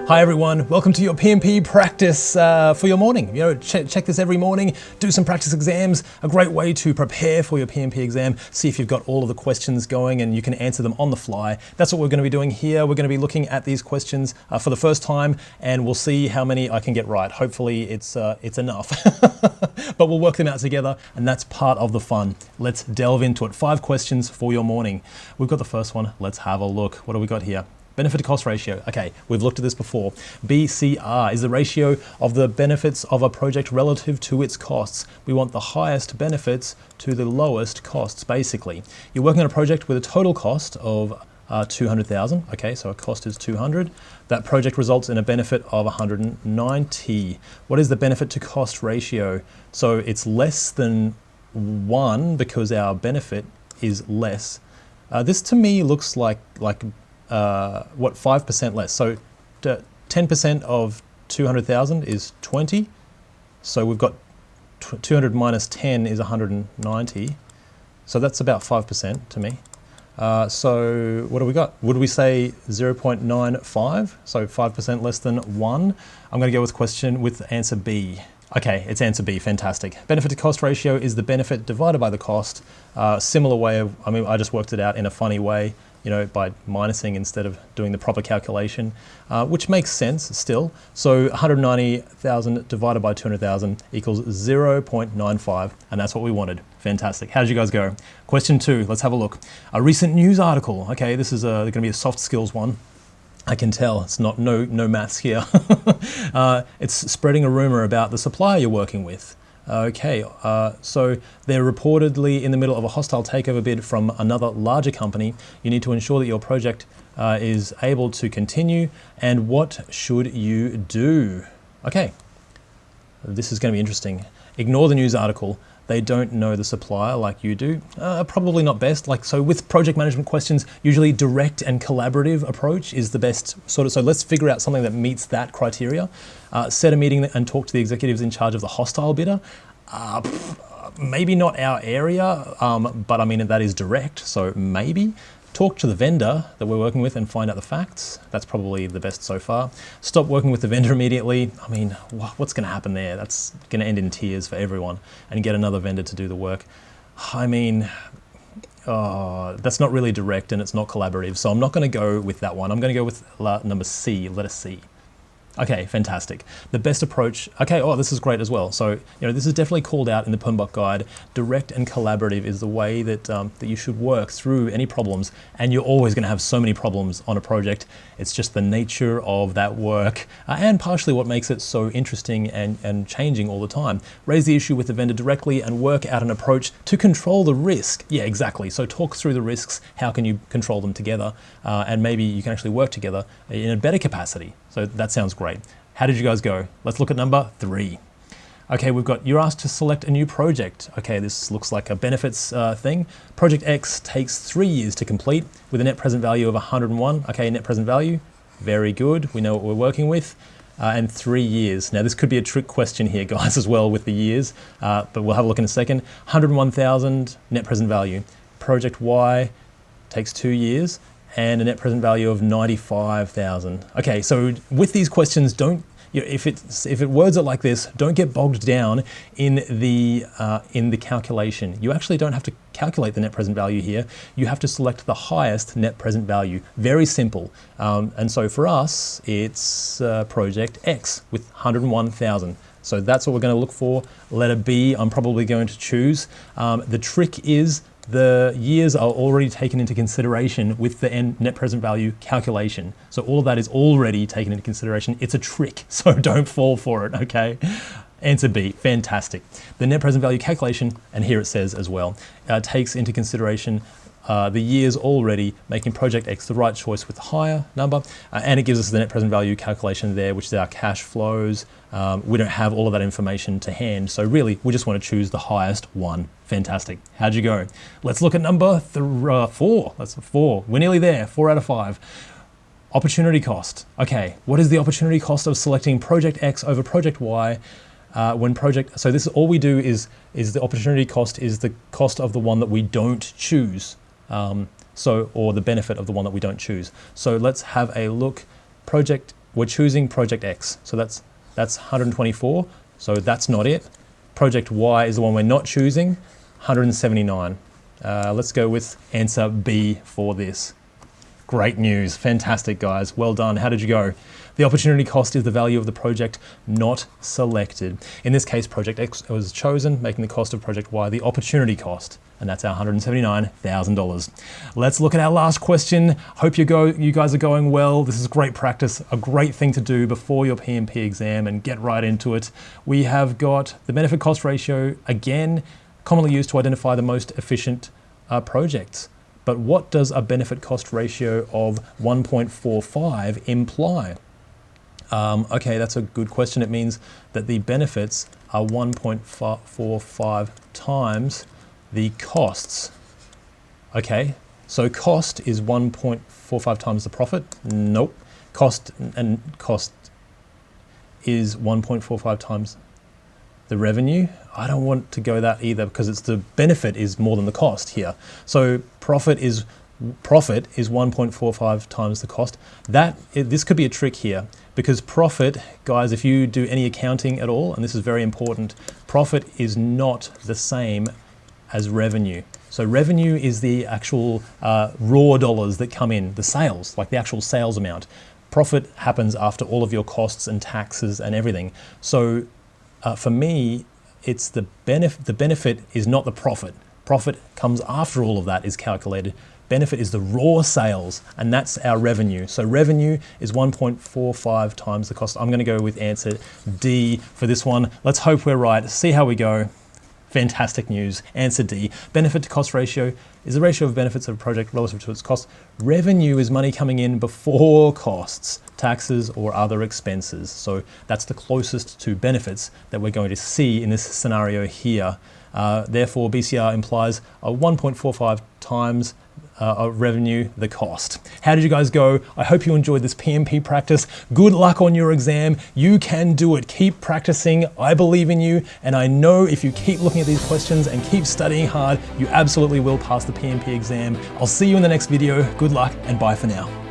Hi everyone, welcome to your PMP practice for your morning. You know, check this every morning, do some practice exams, a great way to prepare for your PMP exam, see if you've got all of the questions going and you can answer them on the fly. That's what we're going to be doing here. We're going to be looking at these questions for the first time and we'll see how many I can get right. Hopefully it's enough, but we'll work them out together and that's part of the fun. Let's delve into it. 5 questions for your morning. We've got the first one. Let's have a look. What do we got here? Benefit-to-cost ratio. Okay, we've looked at this before. BCR is the ratio of the benefits of a project relative to its costs. We want the highest benefits to the lowest costs, basically. You're working on a project with a total cost of 200,000. Okay, so a cost is 200. That project results in a benefit of 190. What is the benefit-to-cost ratio? So it's less than 1 because our benefit is less. This to me looks like 5% less. So 10% of 200,000 is 20. So we've got 200 minus 10 is 190. So that's about 5% to me. So what do we got? Would we say 0.95? So 5% less than 1. I'm going to go with answer B. Okay, it's answer B, fantastic. Benefit to cost ratio is the benefit divided by the cost. Similar way of, I just worked it out in a funny way, you know, by minusing instead of doing the proper calculation, which makes sense still. So 190,000 divided by 200,000 equals 0.95, and that's what we wanted. Fantastic. How did you guys go? Question 2, let's have a look. A recent news article. Okay, this is going to be a soft skills one. I can tell it's not no maths here. It's spreading a rumor about the supplier you're working with. Okay, so they're reportedly in the middle of a hostile takeover bid from another larger company. You need to ensure that your project is able to continue. And what should you do? Okay, this is going to be interesting. Ignore the news article. They don't know the supplier like you do. Probably not best. So with project management questions, usually direct and collaborative approach is the best sort of. So let's figure out something that meets that criteria. Set a meeting and talk to the executives in charge of the hostile bidder. Maybe not our area, but that is direct. So maybe. Talk to the vendor that we're working with and find out the facts. That's probably the best so far. Stop working with the vendor immediately. What's going to happen there? That's going to end in tears for everyone and get another vendor to do the work. That's not really direct and it's not collaborative. So I'm not going to go with that one. I'm going to go with number C, letter C. Okay, fantastic. The best approach, okay, this is great as well. So, this is definitely called out in the PMBOK guide. Direct and collaborative is the way that, that you should work through any problems, and you're always gonna have so many problems on a project. It's just the nature of that work, and partially what makes it so interesting and changing all the time. Raise the issue with the vendor directly and work out an approach to control the risk. Yeah, exactly. So talk through the risks, how can you control them together, and maybe you can actually work together in a better capacity. So that sounds great. How did you guys go? Let's look at number 3. Okay, you're asked to select a new project. Okay, this looks like a benefits thing. Project X takes 3 years to complete with a net present value of 101. Okay, net present value, very good. We know what we're working with. And 3 years. Now this could be a trick question here, guys, as well with the years, but we'll have a look in a second. 101,000 net present value. Project Y takes 2 years. And a net present value of 95,000. Okay, so with these questions, if it words it like this, don't get bogged down in the calculation. You actually don't have to calculate the net present value here. You have to select the highest net present value. Very simple. And so for us, it's project X with 101,000. So that's what we're going to look for. Letter B, I'm probably going to choose. The trick is the years are already taken into consideration with the net present value calculation. So all of that is already taken into consideration. It's a trick, so don't fall for it, okay? Answer B, fantastic. The net present value calculation, and here it says as well, takes into consideration the years already, making project X the right choice with the higher number, and it gives us the net present value calculation there, which is our cash flows. We don't have all of that information to hand, so really we just want to choose the highest one. Fantastic. How'd you go? Let's look at number 4. That's 4. We're nearly there. 4 out of 5. Opportunity cost. Okay, what is the opportunity cost of selecting project X over project Y? So this is all we do is the opportunity cost is the cost of the one that we don't choose. Or the benefit of the one that we don't choose. So let's have a look. Project we're choosing project X. So that's 124. So that's not it. Project Y is the one we're not choosing, 179. Let's go with answer B for this. Great news. Fantastic, guys. Well done. How did you go? The opportunity cost is the value of the project not selected. In this case, project X was chosen, making the cost of project Y the opportunity cost, and that's our $179,000. Let's look at our last question. Hope you guys are going well. This is great practice, a great thing to do before your PMP exam, and get right into it. We have got the benefit cost ratio, again, commonly used to identify the most efficient projects. But what does a benefit cost ratio of 1.45 imply? Okay, that's a good question. It means that the benefits are 1.45 times the costs. Okay, so cost is 1.45 times the profit? Nope. Cost is 1.45 times the revenue. I don't want to go that either, because it's the benefit is more than the cost here. So profit is 1.45 times the cost. This could be a trick here, because profit, guys, if you do any accounting at all, and this is very important, profit is not the same as revenue. So revenue is the actual raw dollars that come in, the sales, like the actual sales amount. Profit happens after all of your costs and taxes and everything. So for me, it's the benefit is not the profit. Profit comes after all of that is calculated. Benefit is the raw sales, and that's our revenue. So revenue is 1.45 times the cost. I'm going to go with answer D for this one. Let's hope we're right. See how we go. Fantastic news. Answer D. Benefit to cost ratio is the ratio of benefits of a project relative to its cost. Revenue is money coming in before costs, taxes, or other expenses. So that's the closest to benefits that we're going to see in this scenario here. Therefore, BCR implies a 1.45 times revenue, the cost. How did you guys go? I hope you enjoyed this PMP practice. Good luck on your exam. You can do it. Keep practicing. I believe in you. And I know if you keep looking at these questions and keep studying hard, you absolutely will pass the PMP exam. I'll see you in the next video. Good luck and bye for now.